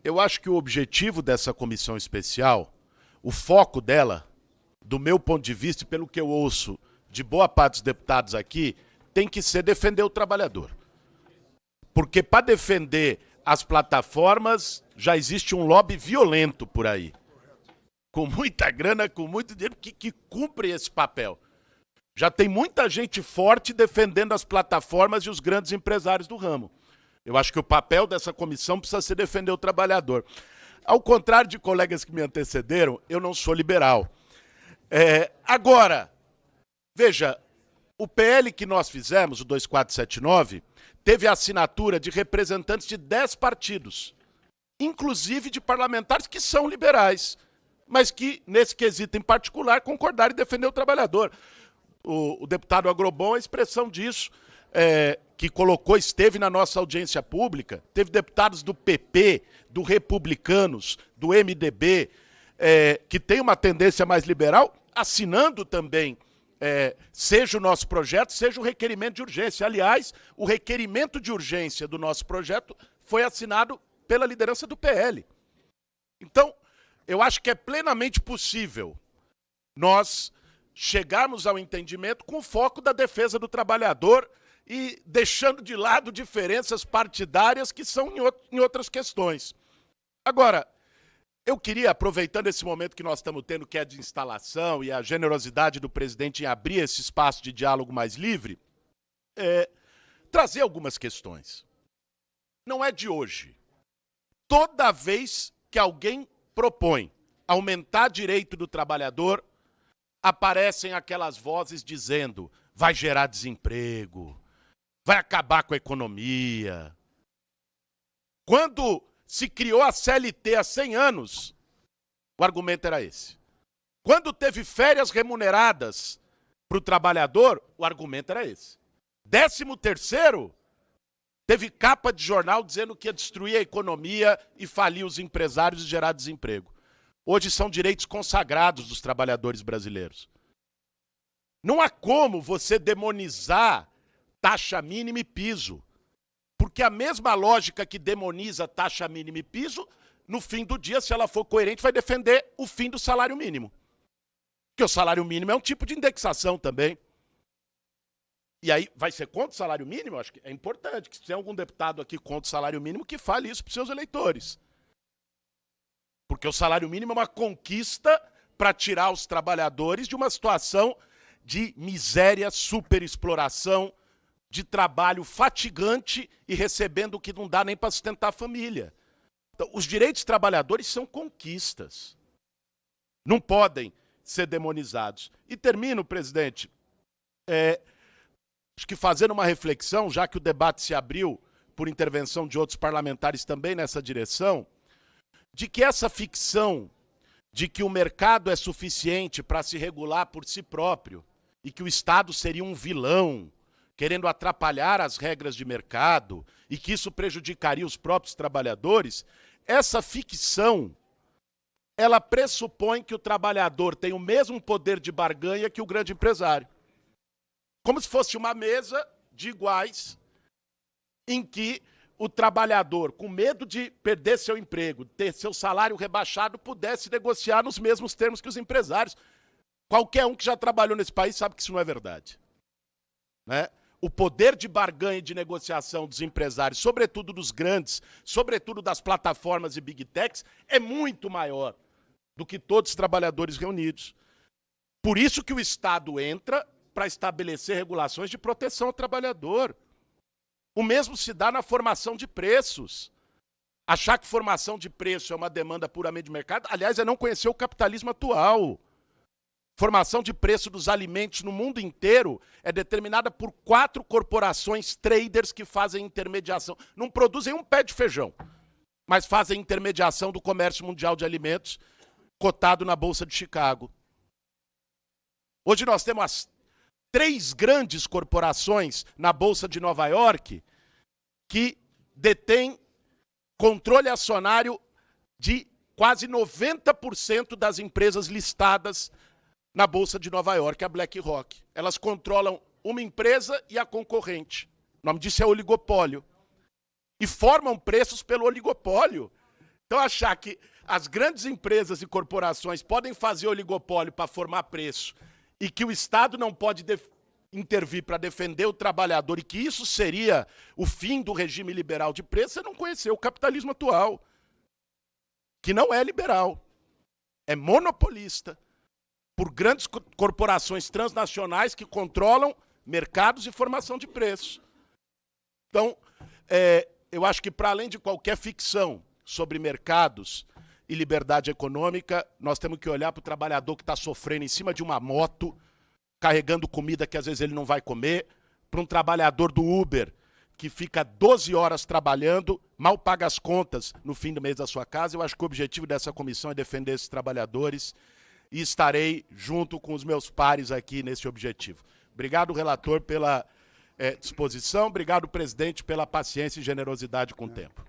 Eu acho que o objetivo dessa comissão especial, o foco dela, do meu ponto de vista e pelo que eu ouço de boa parte dos deputados aqui, tem que ser defender o trabalhador. Porque para defender as plataformas já existe um lobby violento por aí. Com muita grana, com muito dinheiro, que cumpre esse papel. Já tem muita gente forte defendendo as plataformas e os grandes empresários do ramo. Eu acho que o papel dessa comissão precisa ser defender o trabalhador. Ao contrário de colegas que me antecederam, eu não sou liberal. Agora, veja, o PL que nós fizemos, o 2479, teve a assinatura de representantes de 10 partidos, inclusive de parlamentares que são liberais, mas que, nesse quesito em particular, concordaram em defender o trabalhador. O deputado Agrobon é a expressão disso, que esteve na nossa audiência pública, teve deputados do PP, do Republicanos, do MDB, que tem uma tendência mais liberal, assinando também, seja o nosso projeto, seja o requerimento de urgência. Aliás, o requerimento de urgência do nosso projeto foi assinado pela liderança do PL. Então, eu acho que é plenamente possível nós chegarmos ao entendimento com o foco da defesa do trabalhador e deixando de lado diferenças partidárias que são em outras questões. Agora, eu queria, aproveitando esse momento que nós estamos tendo, que é de instalação, e a generosidade do presidente em abrir esse espaço de diálogo mais livre, trazer algumas questões. Não é de hoje. Toda vez que alguém propõe aumentar direito do trabalhador, aparecem aquelas vozes dizendo: vai gerar desemprego, vai acabar com a economia. Quando se criou a CLT há 100 anos, o argumento era esse. Quando teve férias remuneradas para o trabalhador, o argumento era esse. 13º, teve capa de jornal dizendo que ia destruir a economia e falir os empresários e gerar desemprego. Hoje são direitos consagrados dos trabalhadores brasileiros. Não há como você demonizar taxa mínima e piso. Porque a mesma lógica que demoniza taxa mínima e piso, no fim do dia, se ela for coerente, vai defender o fim do salário mínimo. Porque o salário mínimo é um tipo de indexação também. E aí, vai ser contra o salário mínimo? Eu acho que é importante que se tem algum deputado aqui contra o salário mínimo, que fale isso para os seus eleitores. Porque o salário mínimo é uma conquista para tirar os trabalhadores de uma situação de miséria, superexploração, de trabalho fatigante e recebendo o que não dá nem para sustentar a família. Então, os direitos dos trabalhadores são conquistas. Não podem ser demonizados. E termino, presidente, acho que fazendo uma reflexão, já que o debate se abriu por intervenção de outros parlamentares também nessa direção, de que essa ficção de que o mercado é suficiente para se regular por si próprio e que o Estado seria um vilão, querendo atrapalhar as regras de mercado e que isso prejudicaria os próprios trabalhadores, essa ficção, ela pressupõe que o trabalhador tem o mesmo poder de barganha que o grande empresário. Como se fosse uma mesa de iguais em que o trabalhador, com medo de perder seu emprego, ter seu salário rebaixado, pudesse negociar nos mesmos termos que os empresários. Qualquer um que já trabalhou nesse país sabe que isso não é verdade. Né? O poder de barganha e de negociação dos empresários, sobretudo dos grandes, sobretudo das plataformas e big techs, é muito maior do que todos os trabalhadores reunidos. Por isso que o Estado entra para estabelecer regulações de proteção ao trabalhador. O mesmo se dá na formação de preços. Achar que formação de preço é uma demanda puramente de mercado, aliás, é não conhecer o capitalismo atual. Formação de preço dos alimentos no mundo inteiro é determinada por 4 corporações traders que fazem intermediação. Não produzem um pé de feijão, mas fazem intermediação do comércio mundial de alimentos cotado na Bolsa de Chicago. Hoje nós temos as 3 grandes corporações na Bolsa de Nova York que detêm controle acionário de quase 90% das empresas listadas na Bolsa de Nova York, a BlackRock. Elas controlam uma empresa e a concorrente. O nome disso é oligopólio. E formam preços pelo oligopólio. Então, achar que as grandes empresas e corporações podem fazer oligopólio para formar preço e que o Estado não pode intervir para defender o trabalhador e que isso seria o fim do regime liberal de preço, você não conheceu o capitalismo atual, que não é liberal, é monopolista, por grandes corporações transnacionais que controlam mercados e formação de preços. Então, eu acho que para além de qualquer ficção sobre mercados e liberdade econômica, nós temos que olhar para o trabalhador que está sofrendo em cima de uma moto, carregando comida que às vezes ele não vai comer, para um trabalhador do Uber que fica 12 horas trabalhando, mal paga as contas no fim do mês da sua casa. Eu acho que o objetivo dessa comissão é defender esses trabalhadores e estarei junto com os meus pares aqui nesse objetivo. Obrigado, relator, pela disposição. Obrigado, presidente, pela paciência e generosidade com o tempo.